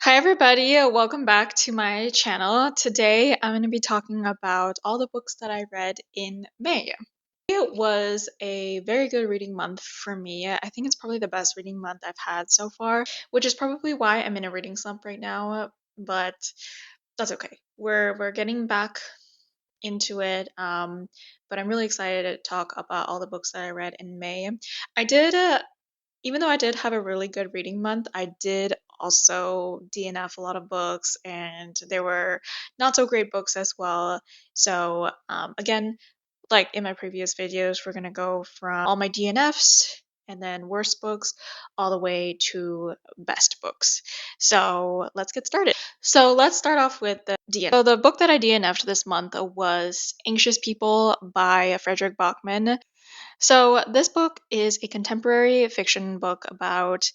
Hi, everybody. Welcome back to my channel. Today, I'm going to be talking about all the books that I read in May. It was a very good reading month for me. I think it's probably the best reading month I've had so far, which is probably why I'm in a reading slump right now, but that's okay. We're getting back into it. But I'm really excited to talk about all the books that I read in May. I did Even though I did have a really good reading month, I did also DNF a lot of books, and there were not so great books as well. So, again, like in my previous videos, we're gonna go from all my DNFs and then worst books all the way to best books. So let's get started. So let's start off with the DNF. So the book that I DNF'd this month was Anxious People by Frederick Bachman. So, this book is a contemporary fiction book about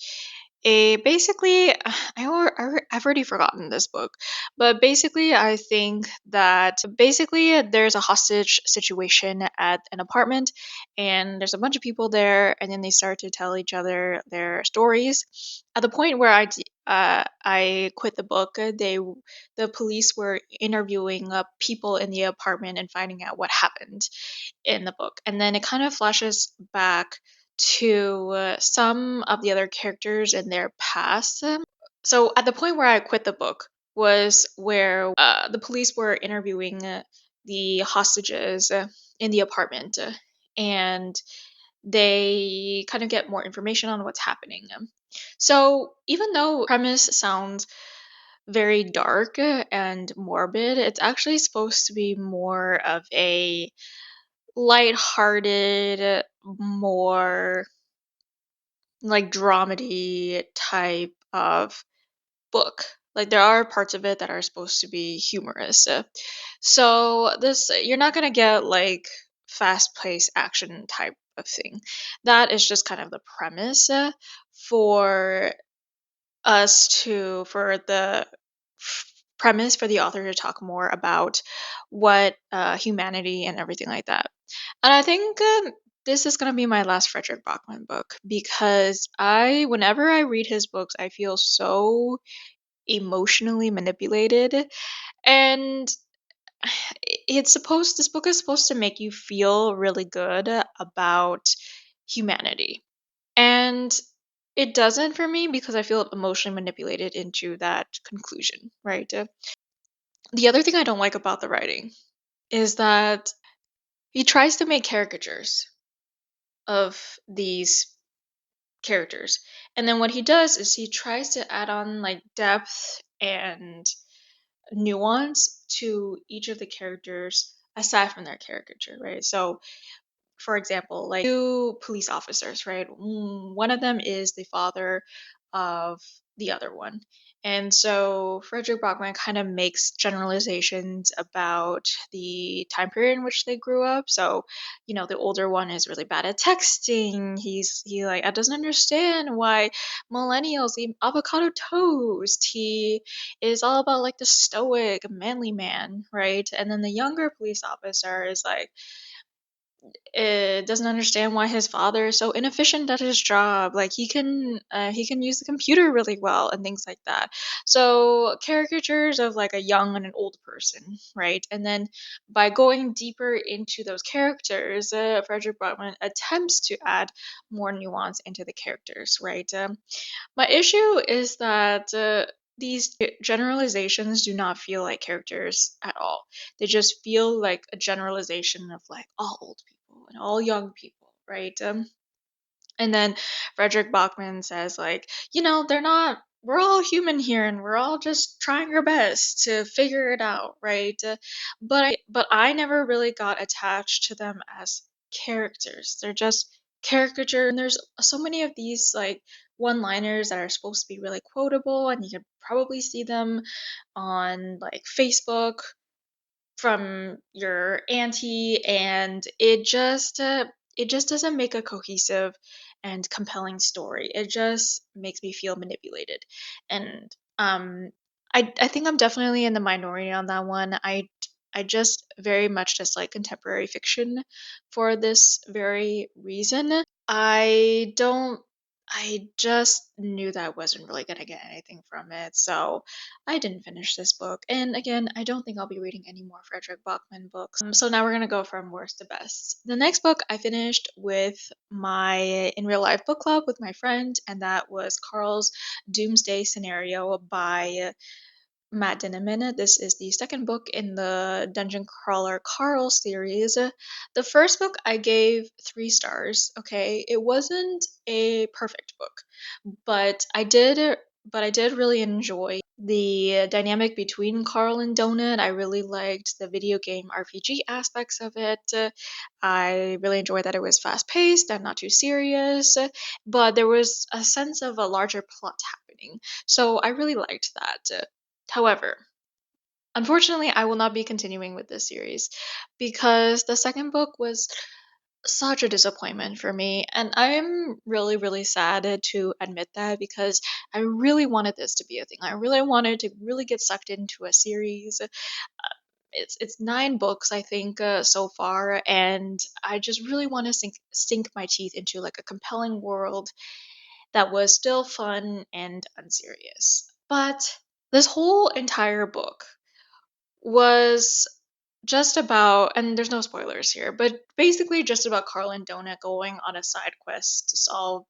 a basically, I've already forgotten this book, but basically, I think that basically there's a hostage situation at an apartment, and there's a bunch of people there, and then they start to tell each other their stories. At the point where I quit the book, the police were interviewing people in the apartment and finding out what happened in the book. And then it kind of flashes back to some of the other characters in their past. So at the point where I quit the book was where the police were interviewing the hostages in the apartment, and they kind of get more information on what's happening. So even though premise sounds very dark and morbid, it's actually supposed to be more of a lighthearted, more like dramedy type of book. Like there are parts of it that are supposed to be humorous. So this you're not gonna get like fast-paced action type of thing. That is just kind of the premise for for the premise for the author to talk more about what humanity and everything like that. And I think this is gonna be my last Frederick Bachman book because whenever I read his books, I feel so emotionally manipulated, and this book is supposed to make you feel really good about humanity, and it doesn't for me because I feel emotionally manipulated into that conclusion, right? The other thing I don't like about the writing is that he tries to make caricatures of these characters. And then what he does is he tries to add on like depth and nuance to each of the characters aside from their caricature, right? So, for example, like two police officers, right? One of them is the father of the other one. And so Frederick Bachman kind of makes generalizations about the time period in which they grew up. So, the older one is really bad at texting. He like doesn't understand why millennials eat avocado toast. He is all about like the stoic, manly man, right? And then the younger police officer is like doesn't understand why his father is so inefficient at his job. Like he can use the computer really well and things like that. So caricatures of like a young and an old person, right? And then by going deeper into those characters, Frederick Bachman attempts to add more nuance into the characters, right? My issue is that. These generalizations do not feel like characters at all. They just feel like a generalization of like all old people and all young people, right? And then Frederick Bachman says like, they're not. We're all human here, and we're all just trying our best to figure it out, right? But I never really got attached to them as characters. They're just caricature, and there's so many of these like one-liners that are supposed to be really quotable, and you can probably see them on like Facebook from your auntie, and it just doesn't make a cohesive and compelling story. It just makes me feel manipulated, and I think I'm definitely in the minority on that one. I just very much dislike contemporary fiction for this very reason. I don't I just knew that I wasn't really gonna get anything from it, so I didn't finish this book. And again, I don't think I'll be reading any more Frederick Bachman books. So now we're gonna go from worst to best. The next book I finished with my in real life book club with my friend, and that was Carl's Doomsday Scenario by Matt Dinniman. This is the second book in the Dungeon Crawler Carl series. The first book I gave 3 stars. Okay, it wasn't a perfect book, but I did really enjoy the dynamic between Carl and Donut. I really liked the video game RPG aspects of it. I really enjoyed that it was fast paced and not too serious, but there was a sense of a larger plot happening. So I really liked that. However, unfortunately, I will not be continuing with this series because the second book was such a disappointment for me, and I'm really, really sad to admit that because I really wanted this to be a thing. I really wanted to really get sucked into a series. It's 9 books, I think, so far, and I just really want to sink my teeth into like a compelling world that was still fun and unserious. But this whole entire book was just about, and there's no spoilers here, but basically just about Carl and Donut going on a side quest to solve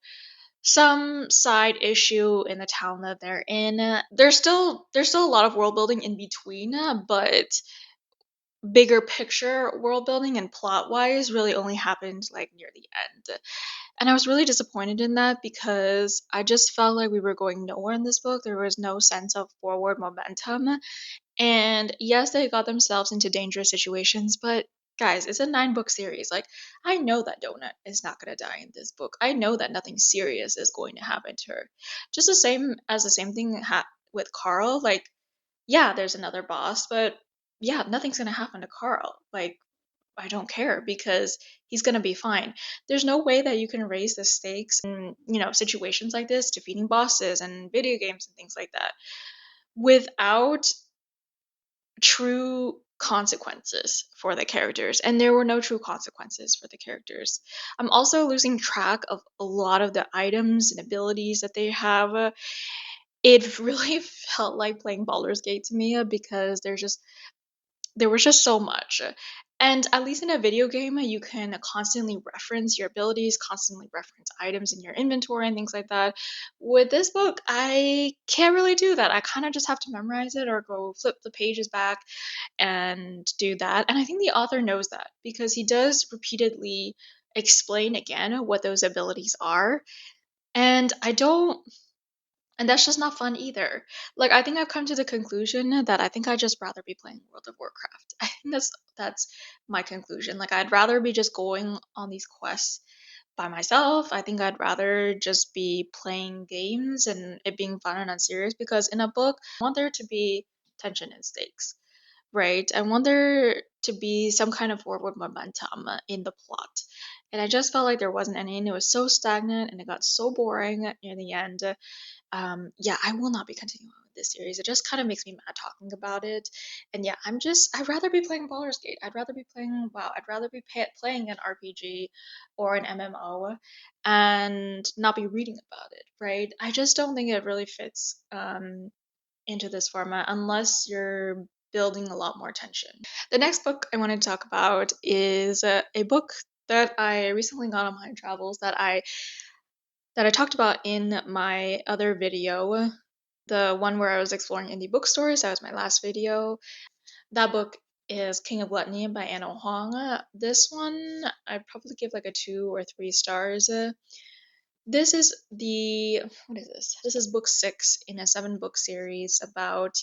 some side issue in the town that they're in. There's still a lot of world building in between, but bigger picture world building and plot wise really only happened like near the end. And I was really disappointed in that because I just felt like we were going nowhere in this book. There was no sense of forward momentum. And yes, they got themselves into dangerous situations, but guys, it's a 9 book series. Like, I know that Donut is not going to die in this book. I know that nothing serious is going to happen to her. Just the same thing with Carl. Like, yeah, there's another boss, but yeah, nothing's going to happen to Carl. Like, I don't care because he's going to be fine. There's no way that you can raise the stakes in, situations like this, defeating bosses and video games and things like that, without true consequences for the characters, and there were no true consequences for the characters. I'm also losing track of a lot of the items and abilities that they have. It really felt like playing Baldur's Gate to me because there was just so much. And at least in a video game, you can constantly reference your abilities, constantly reference items in your inventory and things like that. With this book, I can't really do that. I kind of just have to memorize it or go flip the pages back and do that. And I think the author knows that because he does repeatedly explain again what those abilities are. And I don't and that's just not fun either. Like, I think I've come to the conclusion that I think I'd just rather be playing World of Warcraft. I think that's my conclusion. Like, I'd rather be just going on these quests by myself. I think I'd rather just be playing games and it being fun and unserious because in a book, I want there to be tension and stakes, right? I want there to be some kind of forward momentum in the plot. And I just felt like there wasn't any, and it was so stagnant and it got so boring near the end. Yeah, I will not be continuing with this series. It just kind of makes me mad talking about it. And yeah, I'd rather be playing Baldur's Gate. I'd rather be playing WoW. I'd rather be playing an RPG or an MMO and not be reading about it, right? I just don't think it really fits into this format unless you're building a lot more tension. The next book I want to talk about is a book that I recently got on my travels that I talked about in my other video, the one where I was exploring indie bookstores. That was my last video. That book is King of Gluttony by Anna Huang. This one I'd probably give like a 2 or 3 stars. This is what is this? This is book 6 in a 7 book series about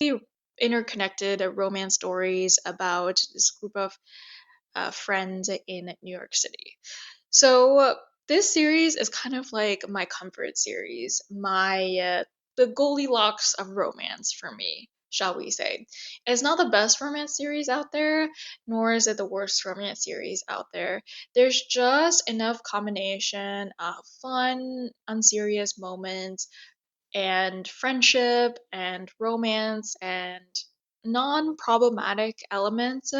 interconnected romance stories about this group of friends in New York City. So this series is kind of like my comfort series, my the Goldilocks of romance for me, shall we say. It's not the best romance series out there, nor is it the worst romance series out there. There's just enough combination of fun, unserious moments, and friendship, and romance, and non-problematic elements,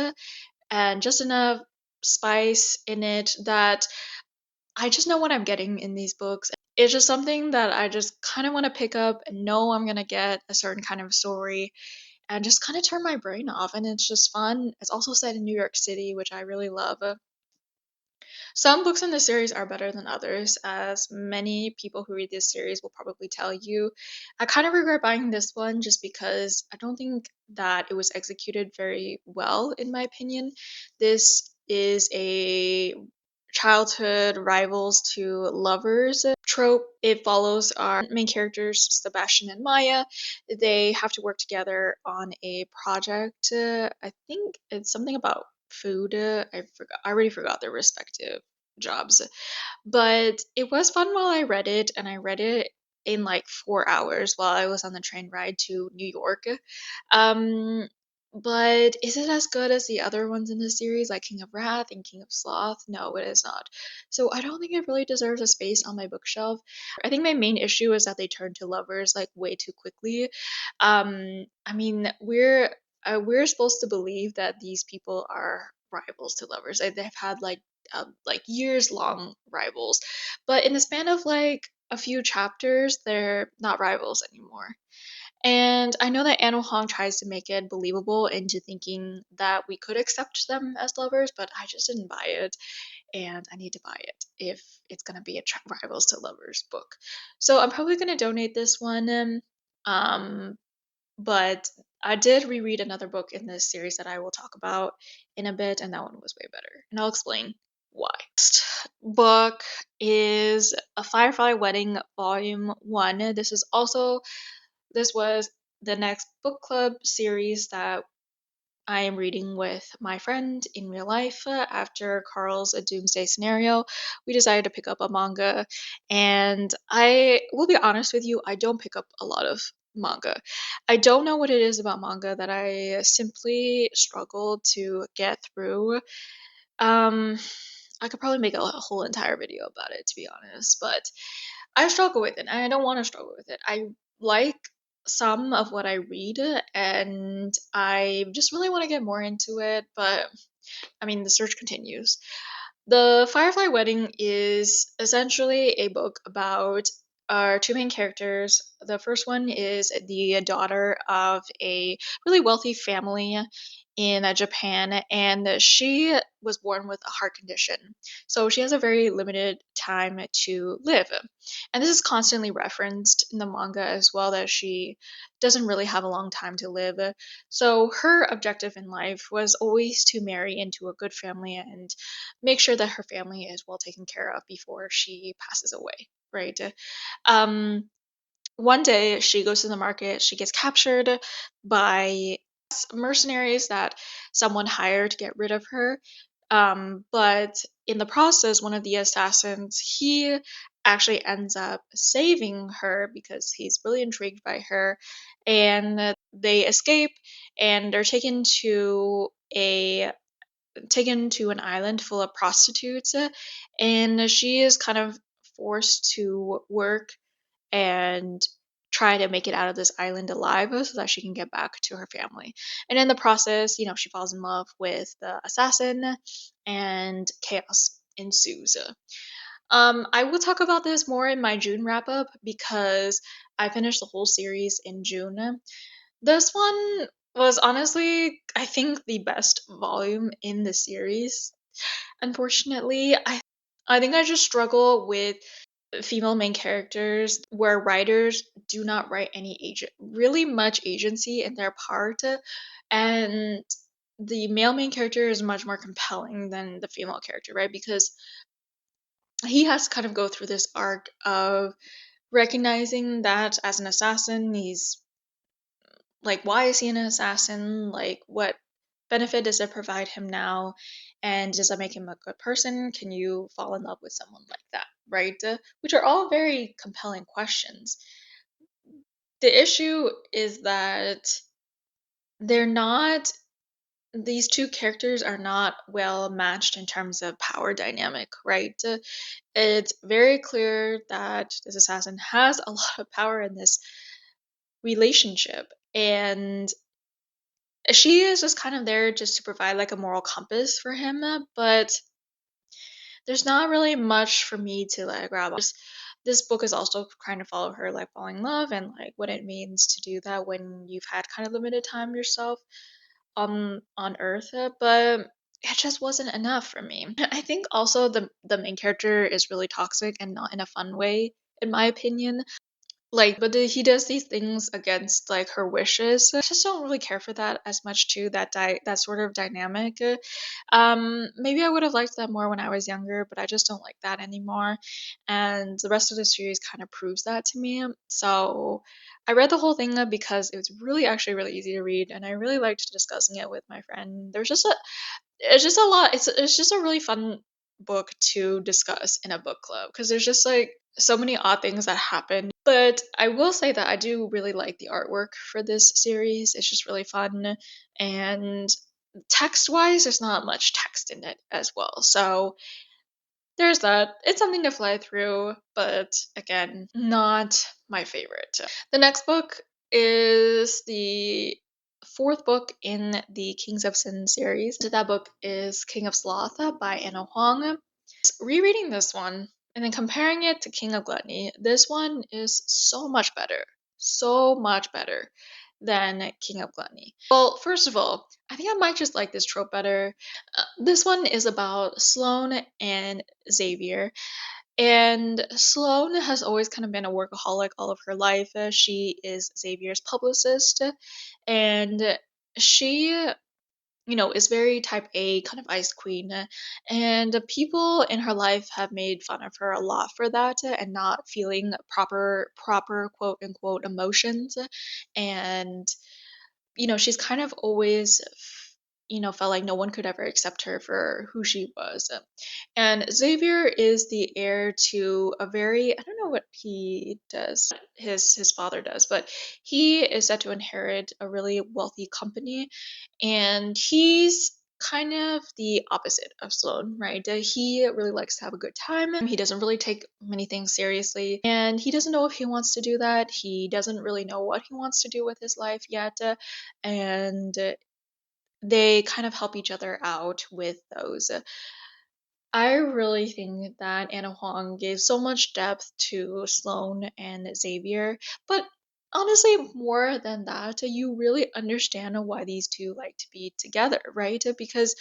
and just enough spice in it that I just know what I'm getting in these books. it's just something that I just kind of want to pick up and know I'm gonna get a certain kind of story and just kind of turn my brain off. And it's just fun. It's also set in New York City, which I really love. Some books in the series are better than others, as many people who read this series will probably tell you. I kind of regret buying this one just because I don't think that it was executed very well, in my opinion. This is a childhood rivals to lovers trope. It follows our main characters, Sebastian and Maya. They have to work together on a project. I think it's something about food. I forgot. I already forgot their respective jobs. But it was fun while I read it, and I read it in like 4 hours while I was on the train ride to New York. Um, but is it as good as the other ones in the series, like King of Wrath and King of Sloth? No, it is not. So I don't think it really deserves a space on my bookshelf. I think my main issue is that they turn to lovers like way too quickly. I mean, we're supposed to believe that these people are rivals to lovers. They've had like years long rivals, but in the span of like a few chapters, they're not rivals anymore. And I know that Anno Hong tries to make it believable into thinking that we could accept them as lovers, but I just didn't buy it, and I need to buy it if it's gonna be a rivals to lovers book. So I'm probably gonna donate this one. Um, but I did reread another book in this series that I will talk about in a bit, and that one was way better. And I'll explain why. Next book is A Firefly Wedding, Volume 1. This was the next book club series that I am reading with my friend in real life. After Carl's A Doomsday Scenario, we decided to pick up a manga. And I will be honest with you, I don't pick up a lot of manga. I don't know what it is about manga that I simply struggle to get through. Um, I could probably make a whole entire video about it, to be honest, but I struggle with it, and I don't want to struggle with it. I like some of what I read, and I just really want to get more into it, but I mean, the search continues. The Firefly Wedding is essentially a book about our two main characters. The first one is the daughter of a really wealthy family in Japan, and she was born with a heart condition. So she has a very limited time to live. And this is constantly referenced in the manga as well, that she doesn't really have a long time to live. So her objective in life was always to marry into a good family and make sure that her family is well taken care of before she passes away, right? Um, One day she goes to the market, she gets captured by mercenaries that someone hired to get rid of her. But in the process, one of the assassins, he actually ends up saving her because he's really intrigued by her. And they escape, and they're taken to an island full of prostitutes, and she is kind of forced to work and try to make it out of this island alive so that she can get back to her family. And in the process, she falls in love with the assassin, and chaos ensues. I will talk about this more in my June wrap up because I finished the whole series in June. This one was honestly, I think, the best volume in the series. Unfortunately, I think I just struggle with female main characters where writers do not write any really much agency in their part, and the male main character is much more compelling than the female character, right? Because he has to kind of go through this arc of recognizing that as an assassin, he's like, why is he an assassin? Like, what benefit does it provide him now? And does that make him a good person? Can you fall in love with someone like that? Right? Which are all very compelling questions. The issue is that they're not, these two characters are not well matched in terms of power dynamic, right? It's very clear that this assassin has a lot of power in this relationship, and she is just kind of there just to provide like a moral compass for him, but there's not really much for me to like grab on. this book is also trying to follow her like falling in love and like what it means to do that when you've had kind of limited time yourself on Earth, but it just wasn't enough for me. I think also the main character is really toxic and not in a fun way, in my opinion. Like, but he does these things against like her wishes. I just don't really care for that as much too. That sort of dynamic. Maybe I would have liked that more when I was younger, but I just don't like that anymore. And the rest of the series kind of proves that to me. So I read the whole thing because it was really actually really easy to read, and I really liked discussing it with my friend. There's just a it's just a lot. It's just a really fun book to discuss in a book club because there's just like so many odd things that happen. But I will say that I do really like the artwork for this series. It's just really fun, and text wise, there's not much text in it as well. So there's that. It's something to fly through, but again, not my favorite. The next book is the fourth book in the Kings of Sin series. That book is King of Sloth by Anna Huang. Rereading this one and then comparing it to King of Gluttony, this one is so much better than King of Gluttony. Well, first of all, I think I might just like this trope better. This one is about Sloane and Xavier. And Sloane has always kind of been a workaholic all of her life. She is Xavier's publicist, and she is very type A, kind of ice queen. And people in her life have made fun of her a lot for that and not feeling proper quote unquote emotions. And she's kind of always felt like no one could ever accept her for who she was. And Xavier is the heir to a very, I don't know what he does, his father does, but he is set to inherit a really wealthy company, and he's kind of the opposite of Sloane, right? He really likes to have a good time. He doesn't really take many things seriously, and he doesn't know if he wants to do that. He doesn't really know what he wants to do with his life yet, and they kind of help each other out with those. I really think that Anna Huang gave so much depth to Sloane and Xavier, but honestly, more than that, you really understand why these two like to be together, right? Because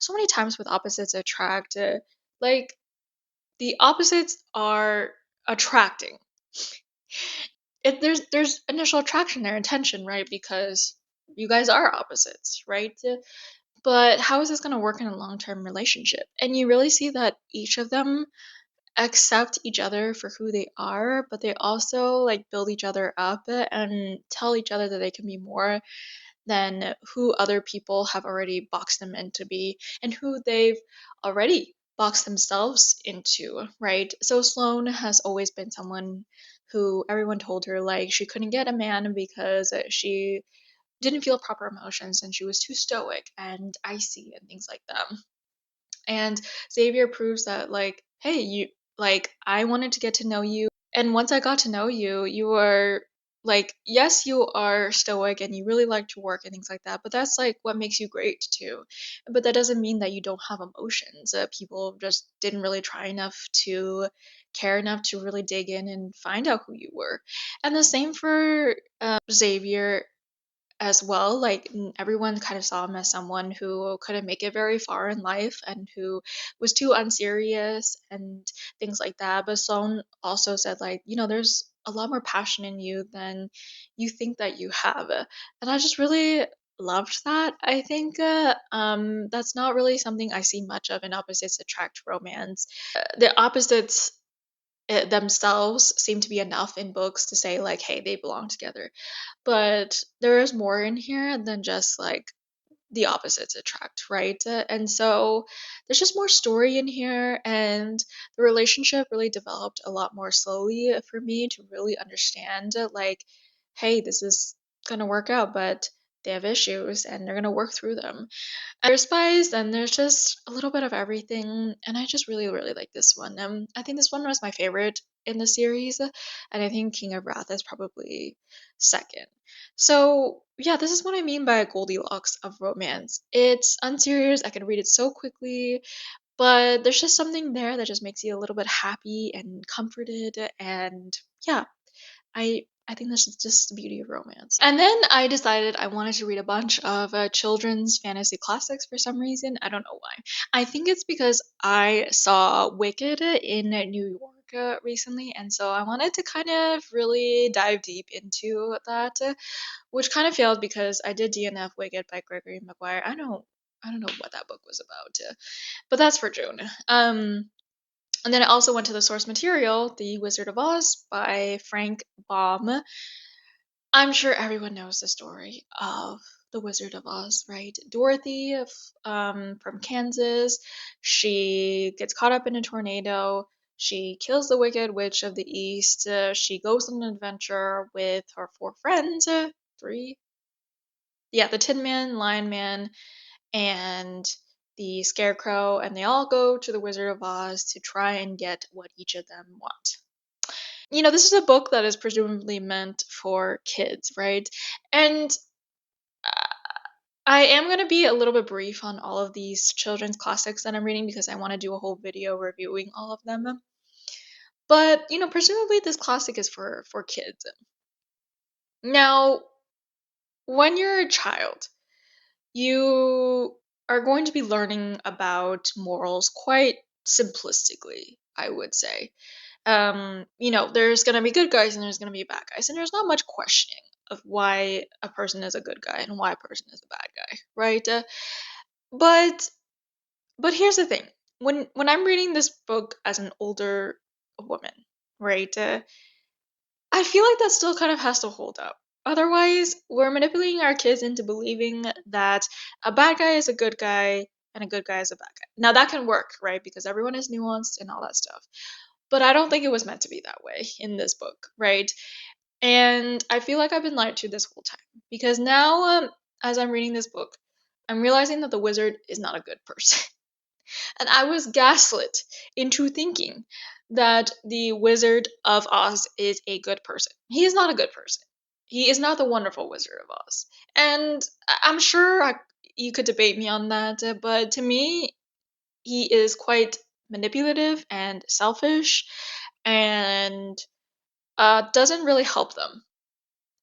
so many times with opposites attract, like the opposites are attracting. There's initial attraction there, intention, right? Because you guys are opposites, right? But how is this going to work in a long-term relationship? And you really see that each of them accept each other for who they are, but they also like build each other up and tell each other that they can be more than who other people have already boxed them in to be and who they've already boxed themselves into, right? So Sloane has always been someone who everyone told her like she couldn't get a man because she didn't feel proper emotions and she was too stoic and icy and things like that. And Xavier proves that like, hey, you like I wanted to get to know you, and once I got to know you, you are like, yes, you are stoic and you really like to work and things like that, but that's like what makes you great too. But that doesn't mean that you don't have emotions. People just didn't really try enough to care enough to really dig in and find out who you were. And the same for Xavier as well. Like everyone kind of saw him as someone who couldn't make it very far in life and who was too unserious and things like that. But Sloane also said like, there's a lot more passion in you than you think that you have. And I just really loved that. I think that's not really something I see much of in opposites attract romance. The opposites themselves seem to be enough in books to say like, hey, they belong together, but there is more in here than just like the opposites attract, right? And so there's just more story in here, and the relationship really developed a lot more slowly for me to really understand like, hey, this is gonna work out, but they have issues and they're gonna work through them. There's spies, and there's just a little bit of everything, and I just really, really like this one. I think this one was my favorite in the series, and I think King of Wrath is probably second. So yeah, this is what I mean by Goldilocks of romance. It's unserious. I can read it so quickly, but there's just something there that just makes you a little bit happy and comforted, and yeah, I think that's just the beauty of romance. And then I decided I wanted to read a bunch of children's fantasy classics for some reason. I don't know why. I think it's because I saw Wicked in New York recently, and so I wanted to kind of really dive deep into that, which kind of failed because I did DNF Wicked by Gregory Maguire. I don't know what that book was about, but that's for June. And then I also went to the source material, The Wizard of Oz by Frank Baum. I'm sure everyone knows the story of The Wizard of Oz, right? Dorothy from Kansas, she gets caught up in a tornado. She kills the Wicked Witch of the East. She goes on an adventure with her four friends. Three? Yeah, the Tin Man, Lion Man, and the Scarecrow, and they all go to the Wizard of Oz to try and get what each of them want. This is a book that is presumably meant for kids, right? And I am going to be a little bit brief on all of these children's classics that I'm reading because I want to do a whole video reviewing all of them. But, presumably this classic is for kids. Now, when you're a child, you are going to be learning about morals quite simplistically, I would say. There's going to be good guys and there's going to be bad guys, and there's not much questioning of why a person is a good guy and why a person is a bad guy, right? But but here's the thing: when I'm reading this book as an older woman, right? I feel like that still kind of has to hold up. Otherwise, we're manipulating our kids into believing that a bad guy is a good guy and a good guy is a bad guy. Now that can work, right? Because everyone is nuanced and all that stuff. But I don't think it was meant to be that way in this book, right? And I feel like I've been lied to this whole time because now, as I'm reading this book, I'm realizing that the wizard is not a good person. And I was gaslit into thinking that the Wizard of Oz is a good person. He is not a good person. He is not the wonderful Wizard of Oz. And I'm sure you could debate me on that, but to me, he is quite manipulative and selfish and doesn't really help them.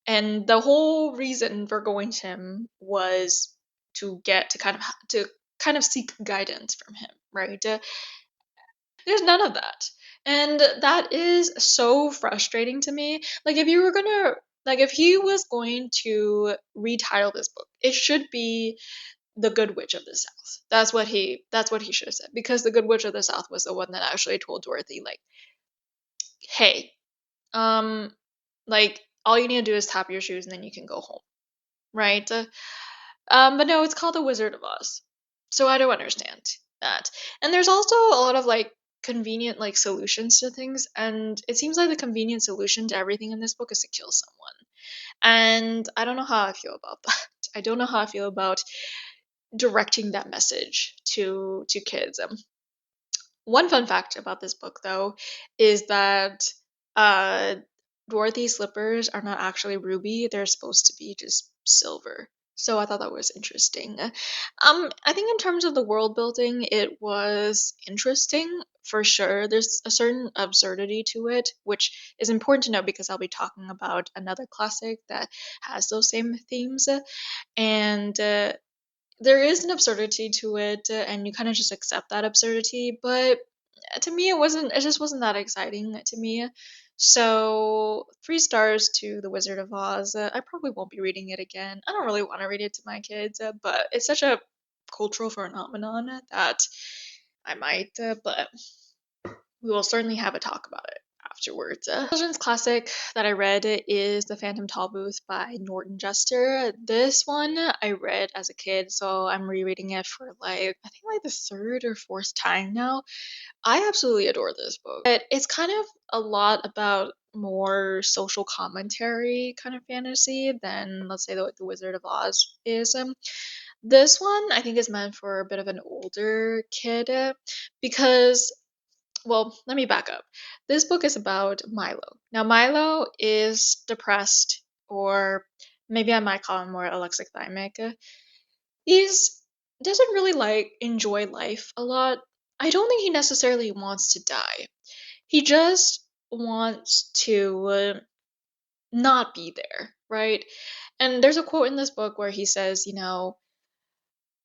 And the whole reason for going to him was to kind of seek guidance from him, right? There's none of that. And that is so frustrating to me. If he was going to retitle this book, it should be The Good Witch of the South. That's what he should have said. Because the Good Witch of the South was the one that actually told Dorothy, like, hey, um, like, all you need to do is tap your shoes and then you can go home. Right? But no, it's called The Wizard of Oz. So I don't understand that. And there's also a lot of convenient solutions to things, and it seems like the convenient solution to everything in this book is to kill someone. And I don't know how I feel about that. I don't know how I feel about directing that message to kids. One fun fact about this book, though, is that uh, Dorothy's slippers are not actually ruby. They're supposed to be just silver. So I thought that was interesting. I think in terms of the world building, it was interesting for sure. There's a certain absurdity to it, which is important to know because I'll be talking about another classic that has those same themes. And there is an absurdity to it, and you kind of just accept that absurdity. But to me, it just wasn't that exciting to me. So 3 stars to The Wizard of Oz. I probably won't be reading it again. I don't really want to read it to my kids, but it's such a cultural phenomenon that I might. But we will certainly have a talk about it afterwards. Children's classic that I read is The Phantom Tollbooth by Norton Juster. This one I read as a kid, so I'm rereading it for I think the third or fourth time now. I absolutely adore this book. But it's kind of a lot about more social commentary kind of fantasy than, let's say, the Wizard of Oz is. This one I think is meant for a bit of an older kid because, well, let me back up. This book is about Milo. Now, Milo is depressed, or maybe I might call him more alexithymic. He's doesn't really enjoy life a lot. I don't think he necessarily wants to die. He just wants to not be there, right? And there's a quote in this book where he says,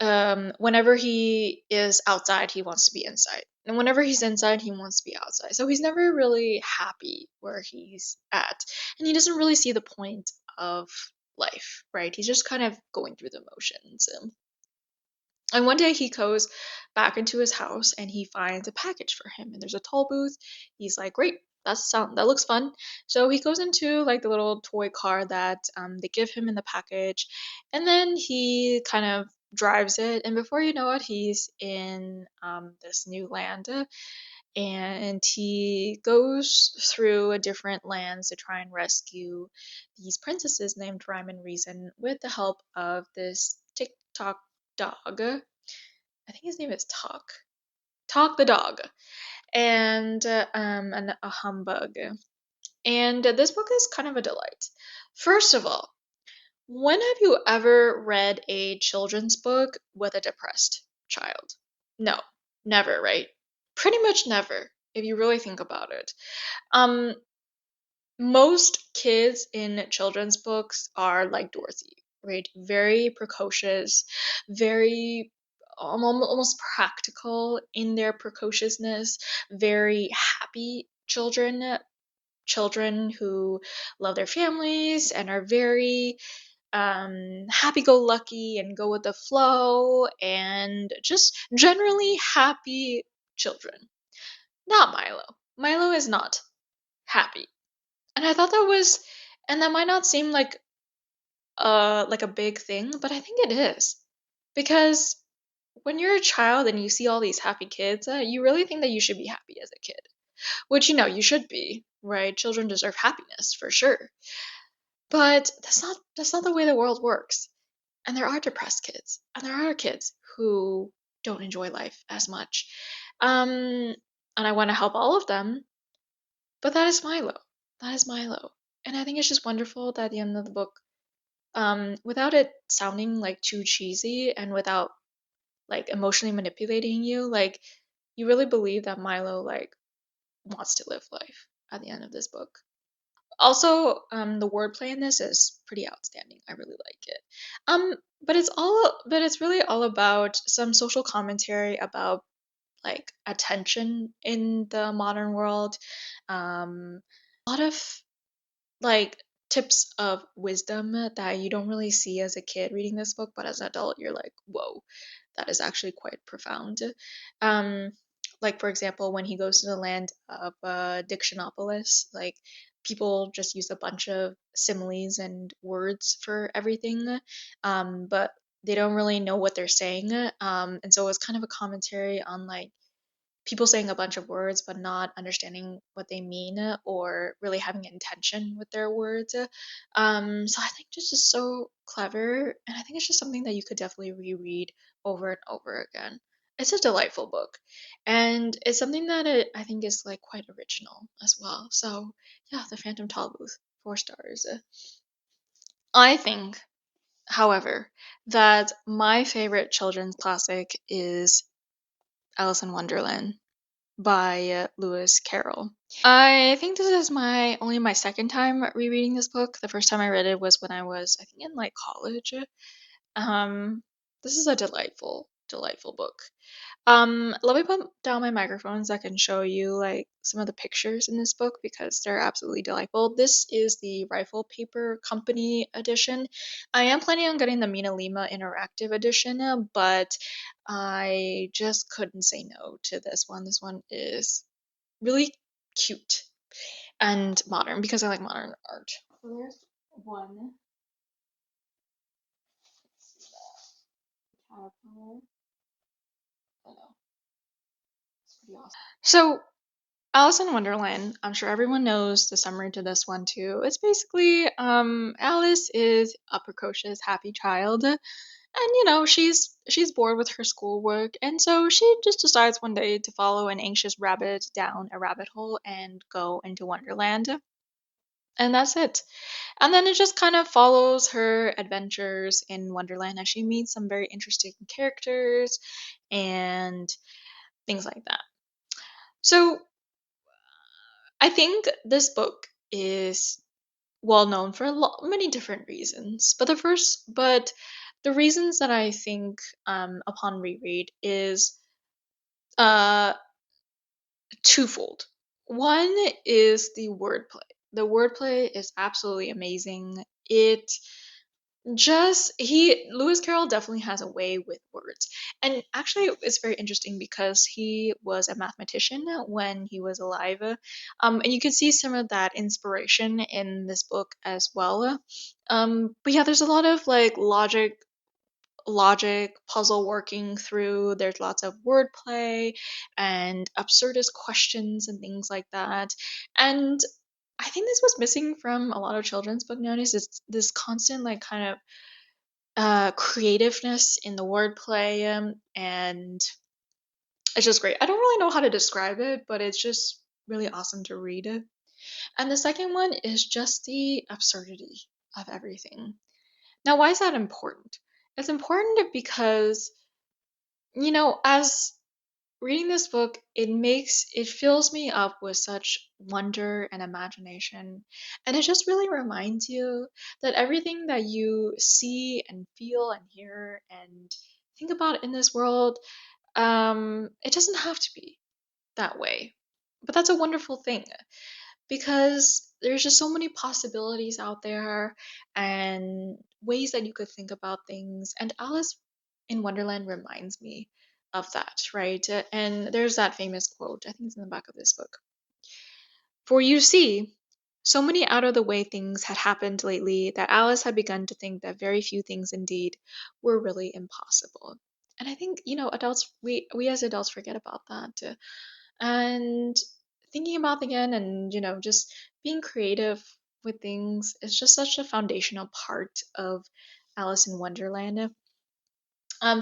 whenever he is outside, he wants to be inside. And whenever he's inside, he wants to be outside. So he's never really happy where he's at. And he doesn't really see the point of life, right? He's just kind of going through the motions. And one day he goes back into his house and he finds a package for him. And there's a toll booth. He's like, great, that looks fun. So he goes into like the little toy car that they give him in the package, and then he kind of drives it. And before you know it, he's in this new land, and he goes through different lands to try and rescue these princesses named Rhyme and Reason with the help of this TikTok dog. I think his name is Talk the dog, and a humbug. And this book is kind of a delight. First of all, when have you ever read a children's book with a depressed child? No, never, right? Pretty much never, if you really think about it. Um, Most kids in children's books are like Dorothy, right? Very precocious, very almost practical in their precociousness, very happy children who love their families and are very happy-go-lucky and go with the flow and just generally happy children. Not Milo. Milo is not happy. And I thought that was, and that might not seem like a big thing, but I think it is. Because when you're a child and you see all these happy kids, you really think that you should be happy as a kid. Which you should be, right? Children deserve happiness for sure. But that's not the way the world works. And there are depressed kids, and there are kids who don't enjoy life as much. And I want to help all of them, but that is Milo. That is Milo. And I think it's just wonderful that at the end of the book, without it sounding like too cheesy and without like emotionally manipulating you, like you really believe that Milo like wants to live life at the end of this book. Also, the wordplay in this is pretty outstanding. I really like it. But it's really all about some social commentary about like attention in the modern world. A lot of like tips of wisdom that you don't really see as a kid reading this book, but as an adult, you're like, whoa, that is actually quite profound. Um, like for example, when he goes to the land of Dictionopolis, like people just use a bunch of similes and words for everything, but they don't really know what they're saying. And so it's kind of a commentary on like people saying a bunch of words but not understanding what they mean or really having intention with their words. So I think this is so clever, and I think it's just something that you could definitely reread over and over again. It's a delightful book, and it's something that I think is like quite original as well. So yeah, The Phantom Tollbooth, 4 stars. I think, however, that my favorite children's classic is Alice in Wonderland by Lewis Carroll. I think this is my second time rereading this book. The first time I read it was when I was, I think, in like college. This is a delightful book. Let me put down my microphones so I can show you like some of the pictures in this book because they're absolutely delightful. This is the Rifle Paper Company edition. I am planning on getting the Mina Lima interactive edition, but I just couldn't say no to this one. This one is really cute and modern because I like modern art. So there's one. Caterpillar. I know. It's pretty awesome. So Alice in Wonderland, I'm sure everyone knows the summary to this one too. It's basically Alice is a precocious, happy child, and she's bored with her schoolwork, and so she just decides one day to follow an anxious rabbit down a rabbit hole and go into Wonderland. And that's it. And then it just kind of follows her adventures in Wonderland as she meets some very interesting characters and things like that. So I think this book is well known for many different reasons. But the reasons that I think upon reread is uh twofold. One is the wordplay. The wordplay is absolutely amazing. It just he Lewis Carroll definitely has a way with words. And actually it's very interesting because he was a mathematician when he was alive. And you can see some of that inspiration in this book as well. But yeah, there's a lot of like logic puzzle working through. There's lots of wordplay and absurdist questions and things like that. And I think this was missing from a lot of children's book nowadays. It's this constant like kind of creativeness in the wordplay, and it's just great. I don't really know how to describe it, but it's just really awesome to read. And the second one is just the absurdity of everything. Now, why is that important? It's important because, as reading this book, it fills me up with such wonder and imagination. And it just really reminds you that everything that you see and feel and hear and think about in this world, it doesn't have to be that way. But that's a wonderful thing because there's just so many possibilities out there and ways that you could think about things. And Alice in Wonderland reminds me of that, right? And there's that famous quote, I think it's in the back of this book. For you see, so many out of the way things had happened lately that Alice had begun to think that very few things indeed were really impossible. And I think, adults, we as adults forget about that. And thinking about again and, just being creative with things is just such a foundational part of Alice in Wonderland.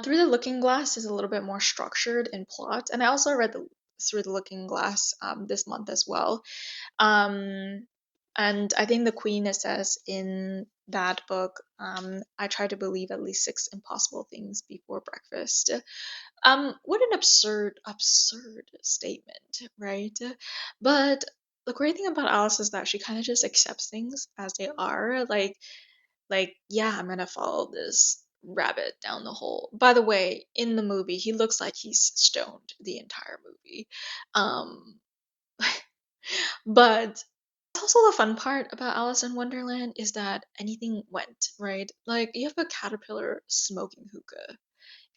Through the Looking Glass is a little bit more structured in plot, and I also read Through the Looking Glass this month as well. Um, and I think the Queen says in that book, I try to believe at least 6 impossible things before breakfast. What an absurd statement, right? But the great thing about Alice is that she kind of just accepts things as they are. Yeah, I'm gonna follow this rabbit down the hole. By the way, in the movie, he looks like he's stoned the entire movie. Um, but also the fun part about Alice in Wonderland is that anything went, right? Like you have a caterpillar smoking hookah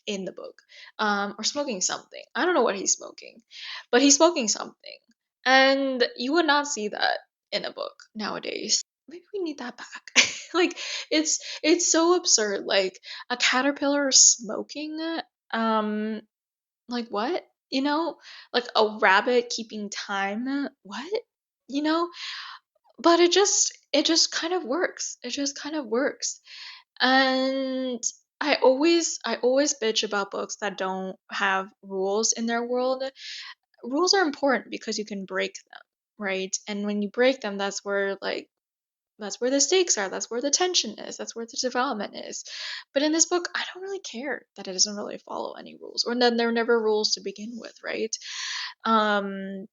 in the book, or smoking something. I don't know what he's smoking, but he's smoking something, and you would not see that in a book nowadays. Maybe we need that back. Like it's so absurd. Like a caterpillar smoking. Um, like what? Like a rabbit keeping time. What? You know? But it just kind of works. It just kind of works. And I always bitch about books that don't have rules in their world. Rules are important because you can break them, right? And when you break them, that's where the stakes are, that's where the tension is, that's where the development is. But in this book, I don't really care that it doesn't really follow any rules, or that there are never rules to begin with, right? Um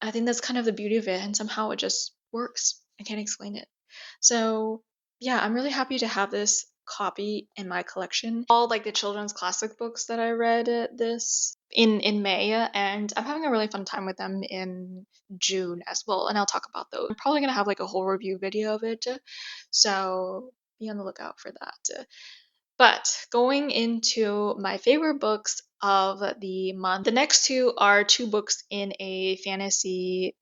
I think that's kind of the beauty of it, and somehow it just works. I can't explain it. So, yeah, I'm really happy to have this copy in my collection. All like the children's classic books that I read this in May, and I'm having a really fun time with them in June as well, and I'll talk about those. I'm probably gonna have like a whole review video of it, so be on the lookout for that. But going into my favorite books of the month, the next two are two books in a fantasy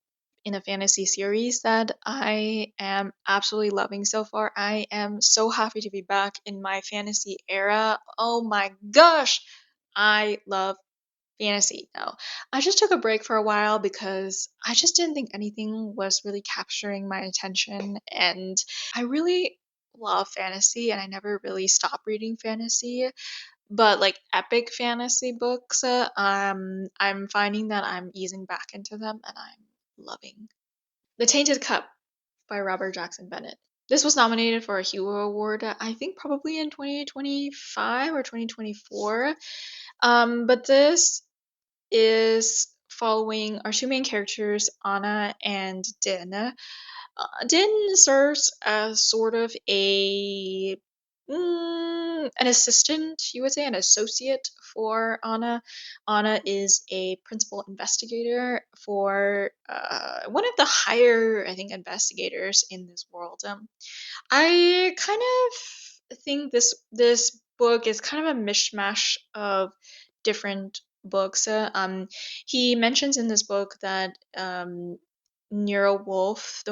series that I am absolutely loving so far. I am so happy to be back in my fantasy era. Oh my gosh, I love fantasy now. I just took a break for a while because I just didn't think anything was really capturing my attention, and I really love fantasy and I never really stopped reading fantasy, but like epic fantasy books, I'm finding that I'm easing back into them and I'm loving. The Tainted Cup by Robert Jackson Bennett. This was nominated for a Hugo Award, I think probably in 2025 or 2024. But this is following our two main characters, Anna and Din. Din serves as sort of an assistant, you would say, an associate for Anna. Anna is a principal investigator for one of the higher, I think, investigators in this world. I kind of think this book is kind of a mishmash of different books. He mentions in this book that the Nero Wolf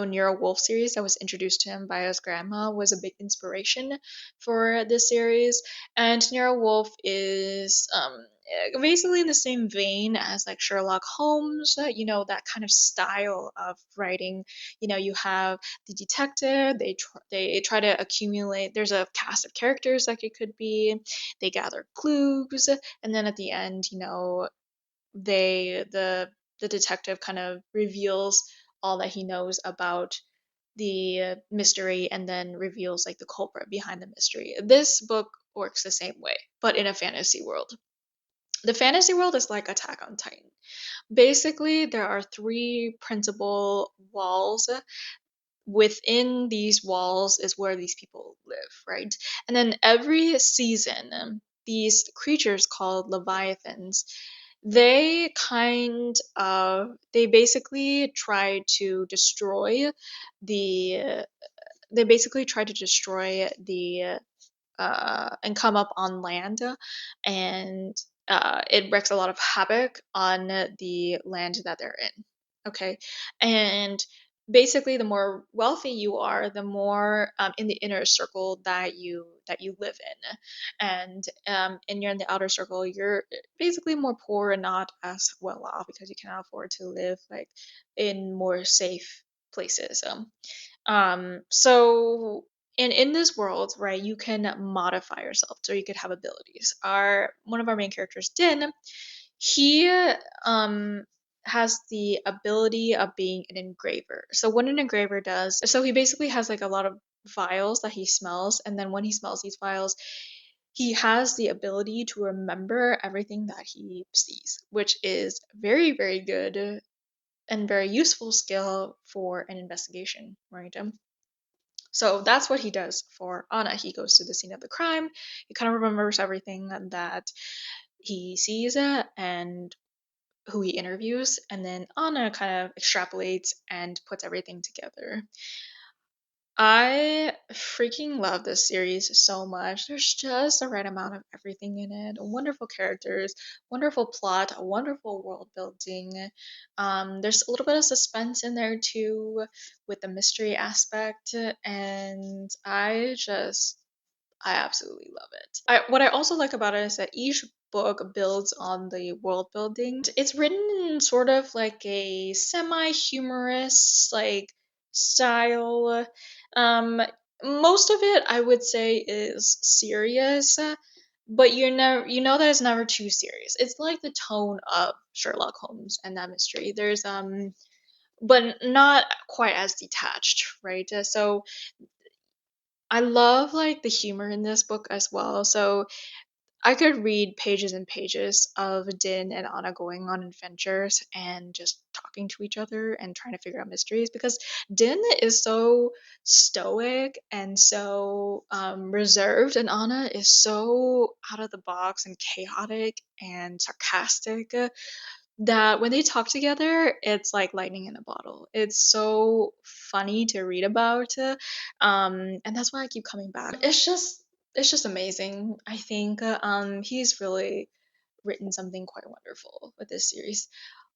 series that was introduced to him by his grandma was a big inspiration for this series. And Nero Wolf is basically in the same vein as like Sherlock Holmes, that kind of style of writing. You have the detective, they try to accumulate, there's a cast of characters like it could be, they gather clues, and then at the end, the detective kind of reveals all that he knows about the mystery and then reveals like the culprit behind the mystery. This book works the same way, but in a fantasy world. The fantasy world is like Attack on Titan. Basically, there are three principal walls. Within these walls is where these people live, right? And then every season, these creatures called leviathans, they basically try to destroy the they basically try to destroy the and come up on land, and it wreaks a lot of havoc on the land that they're in. Okay, and basically, the more wealthy you are, the more in the inner circle that you live in, and you're in the outer circle, you're basically more poor and not as well off because you cannot afford to live like in more safe places. So in this world, right, you can modify yourself, so you could have abilities. Our One of our main characters, Din, he um has the ability of being an engraver. So what an engraver does, so he basically has like a lot of vials that he smells, and then when he smells these vials, he has the ability to remember everything that he sees, which is very, very good and very useful skill for an investigation, right? So that's what he does for Anna. He goes to the scene of the crime. He kind of remembers everything that he sees and who he interviews, and then Anna kind of extrapolates and puts everything together. I freaking love this series so much. There's just the right amount of everything in it. Wonderful characters, wonderful plot, a wonderful world building. There's a little bit of suspense in there too, with the mystery aspect, and I absolutely love it. What I also like about it is that each book builds on the world building. It's written in sort of like a semi-humorous like style. Um, Most of it I would say is serious, but you know that it's never too serious. It's like the tone of Sherlock Holmes and that mystery. There's but not quite as detached, right? So I love like the humor in this book as well. So I could read pages and pages of Din and Anna going on adventures and just talking to each other and trying to figure out mysteries, because Din is so stoic and so reserved, and Anna is so out of the box and chaotic and sarcastic, that when they talk together, it's like lightning in a bottle. It's so funny to read about, and that's why I keep coming back. It's just amazing. I think he's really written something quite wonderful with this series.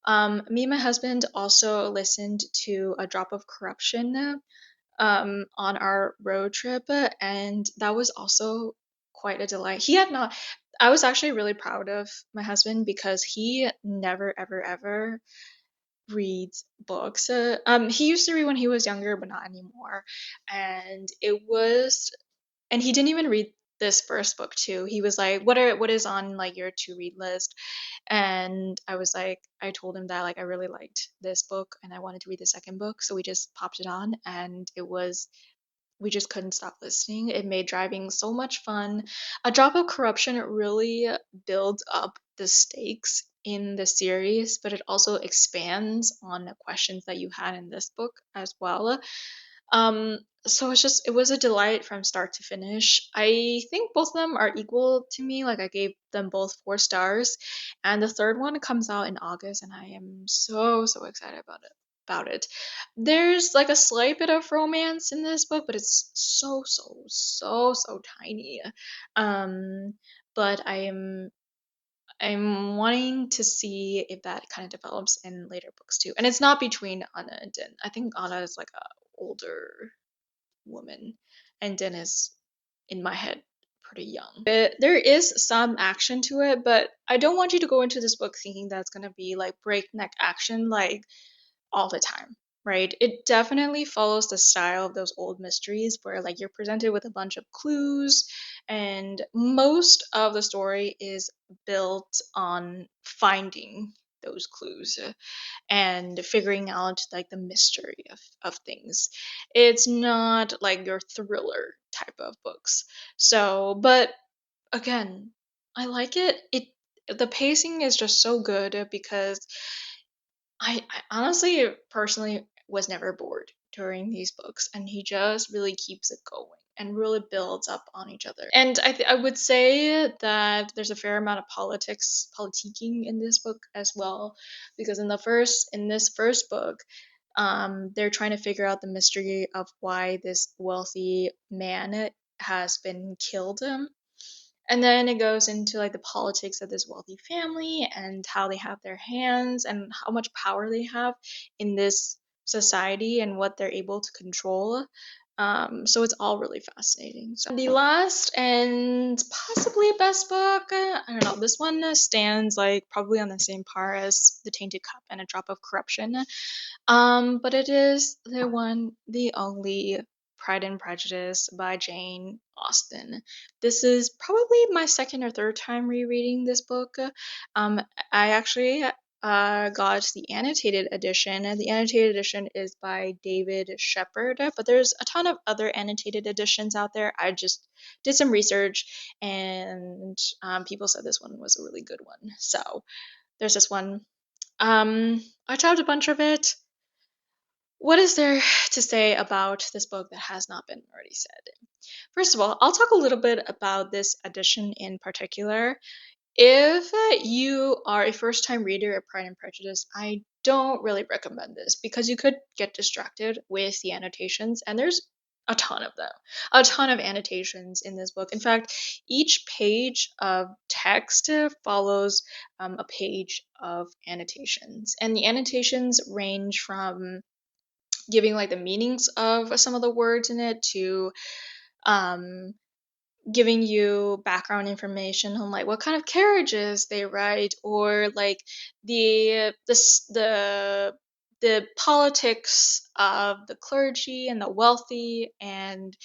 Me and my husband also listened to A Drop of Corruption on our road trip, and that was also quite a delight. He had not. I was actually really proud of my husband because he never, ever, ever reads books. He used to read when he was younger, but not anymore. And and he didn't even read this first book too. He was like, what is on like your to read list?" And I told him that like I really liked this book and I wanted to read the second book, so we just popped it on, and we just couldn't stop listening. It made driving so much fun. A Drop of Corruption really builds up the stakes in the series, but it also expands on the questions that you had in this book as well. So it was a delight from start to finish. I think both of them are equal to me. Like I gave them both 4 stars, and the third one comes out in August, and I am so excited about it. There's like a slight bit of romance in this book, but it's so tiny. Um, but I'm wanting to see if that kind of develops in later books too. And it's not between Anna and Din. I think Anna is like a older woman, and Din is, in my head, pretty young. There is some action to it, but I don't want you to go into this book thinking that it's gonna be like breakneck action like all the time, right? It definitely follows the style of those old mysteries where like you're presented with a bunch of clues, and most of the story is built on finding those clues and figuring out like the mystery of things. It's not like your thriller type of books. So, but again, I like it. The pacing is just so good because I honestly, personally, was never bored during these books, and he just really keeps it going and really builds up on each other. And I would say that there's a fair amount of politicking in this book as well, because in this first book, they're trying to figure out the mystery of why this wealthy man has been killed. And then it goes into like the politics of this wealthy family and how they have their hands and how much power they have in this society and what they're able to control. So it's all really fascinating. So the last and possibly best book, I don't know, this one stands like probably on the same par as The Tainted Cup and A Drop of Corruption. But it is the one, the only Pride and Prejudice by Jane Austen. This is probably my second or third time rereading this book. I actually got the annotated edition. The annotated edition is by David Shepard, but there's a ton of other annotated editions out there. I just did some research, and people said this one was a really good one. So there's this one. I tried a bunch of it. What is there to say about this book that has not been already said? First of all, I'll talk a little bit about this edition in particular. If you are a first time reader of Pride and Prejudice, I don't really recommend this because you could get distracted with the annotations, and there's a ton of them. A ton of annotations in this book. In fact, each page of text follows a page of annotations, and the annotations range from giving like the meanings of some of the words in it to um giving you background information on like what kind of carriages they ride, or like the politics of the clergy and the wealthy, and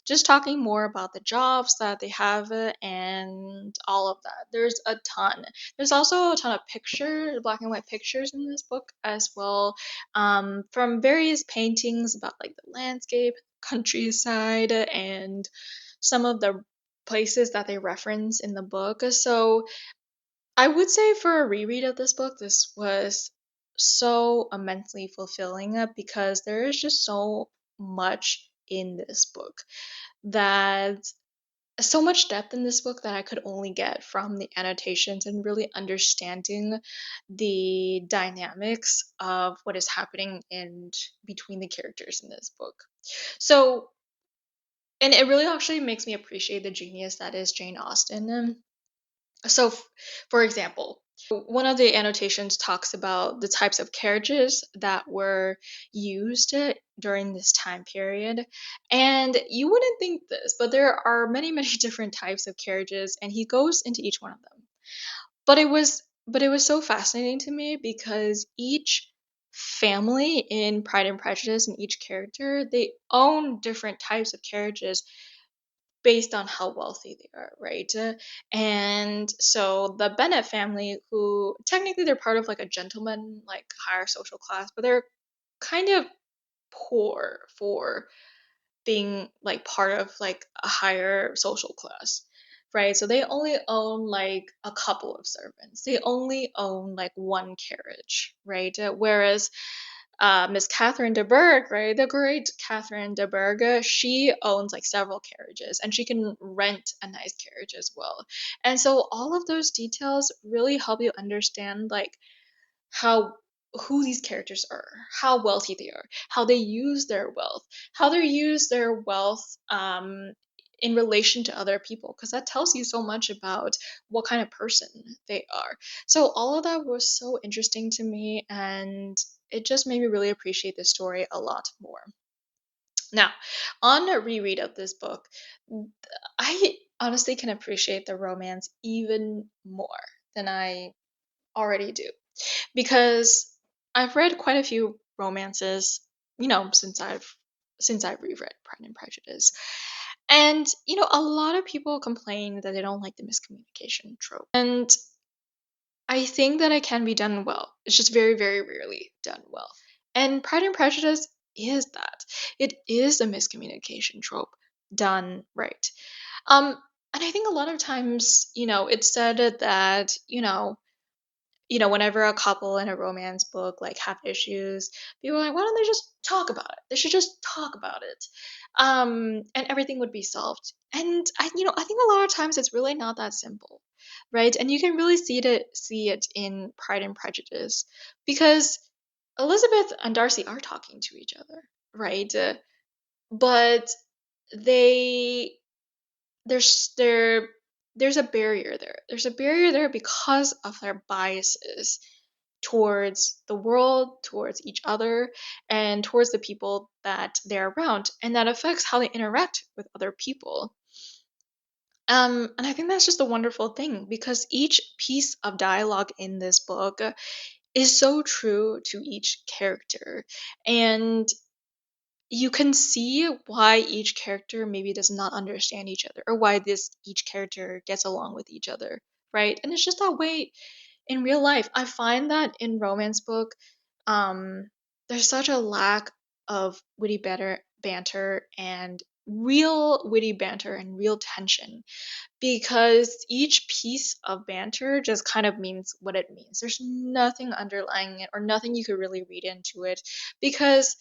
just talking more about the jobs that they have, and all of that. There's a ton. There's also a ton of black and white pictures in this book as well, from various paintings about like the landscape, countryside, and some of the places that they reference in the book. So I would say for a reread of this book, this was so immensely fulfilling, because there is just so much in this book, that so much depth in this book that I could only get from the annotations and really understanding the dynamics of what is happening in between the characters in this book. So, and it really actually makes me appreciate the genius that is Jane Austen. So, for example, one of the annotations talks about the types of carriages that were used during this time period. And you wouldn't think this, but there are many different types of carriages, and he goes into each one of them. But it was so fascinating to me because each family in Pride and Prejudice and each character, they own different types of carriages based on how wealthy they are, right? And so the Bennett family, who technically they're part of like a gentleman, like higher social class, but they're kind of poor for being like part of like a higher social class. right? So they only own like a couple of servants. They only own like one carriage, right? Whereas Miss Catherine de Bourgh, right, the great Catherine de Bourgh, she owns like several carriages and she can rent a nice carriage as well. And so all of those details really help you understand like how who these characters are, how wealthy they are, how they use their wealth, how they use their wealth in relation to other people, because that tells you so much about what kind of person they are. So all of that was so interesting to me, and it just made me really appreciate the story a lot more. Now, on a reread of this book, I honestly can appreciate the romance even more than I already do, because I've read quite a few romances, since I've reread Pride and Prejudice. And a lot of people complain that they don't like the miscommunication trope. And I think that it can be done well. It's just very, very rarely done well. And Pride and Prejudice is that. It is a miscommunication trope done right. Um and I think a lot of times, it's said that, whenever a couple in a romance book like have issues, people are like, why don't they just talk about it? They should just talk about it, and everything would be solved. And I think a lot of times it's really not that simple, right? And you can really see it in Pride and Prejudice, because Elizabeth and Darcy are talking to each other, right? But they there's there there's a barrier there. There's a barrier there because of their biases towards the world, towards each other, and towards the people that they're around, and that affects how they interact with other people. And I think that's just a wonderful thing, because each piece of dialogue in this book is so true to each character, and you can see why each character maybe does not understand each other, or why this each character gets along with each other, right? And it's just that way in real life. I find that in romance book, um, there's such a lack of witty banter and real witty banter and real tension, because each piece of banter just kind of means what it means. There's nothing underlying it or nothing you could really read into it, because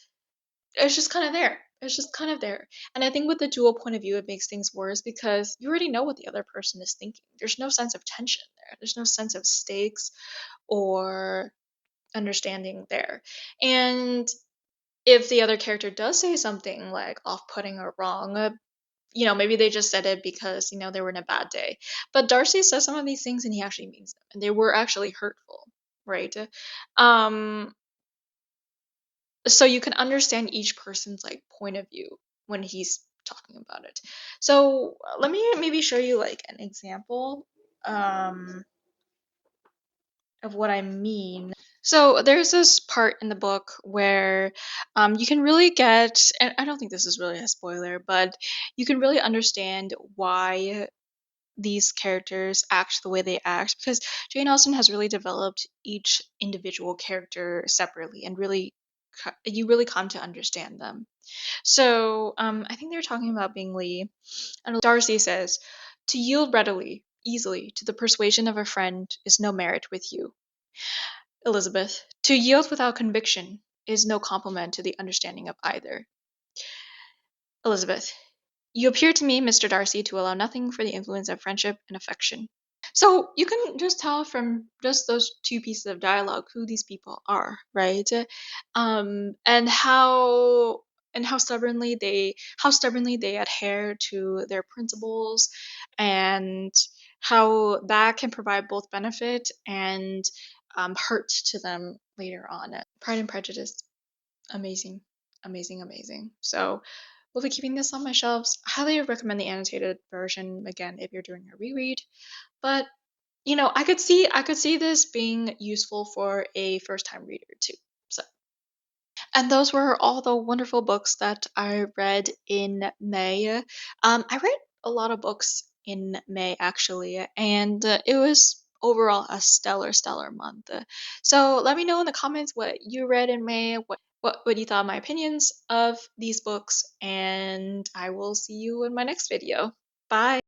it's just kind of there. It's just kind of there. And I think with the dual point of view, it makes things worse, because you already know what the other person is thinking. There's no sense of tension there. There's no sense of stakes or understanding there. And if the other character does say something like off-putting or wrong, maybe they just said it because, they were in a bad day. But Darcy says some of these things and he actually means them, and they were actually hurtful, right? Um, so you can understand each person's like point of view when he's talking about it. So let me maybe show you like an example um, of what I mean. So there's this part in the book where you can really get, and I don't think this is really a spoiler, but you can really understand why these characters act the way they act, because Jane Austen has really developed each individual character separately, and really you really come to understand them. So I think they're talking about Bingley, and Darcy says, "To yield readily, easily, to the persuasion of a friend is no merit with you." Elizabeth, "To yield without conviction is no compliment to the understanding of either." Elizabeth, "You appear to me, Mr. Darcy, to allow nothing for the influence of friendship and affection." So you can just tell from just those two pieces of dialogue who these people are, right? And how stubbornly they adhere to their principles, and how that can provide both benefit and hurt to them later on. Pride and Prejudice, amazing, amazing, amazing. So we'll be keeping this on my shelves. I highly recommend the annotated version again if you're doing a reread. But I could see this being useful for a first time reader too. So, and those were all the wonderful books that I read in May. I read a lot of books in May actually, and it was overall a stellar, stellar month. So let me know in the comments what you read in May, what you thought of my opinions of these books, and I will see you in my next video. Bye.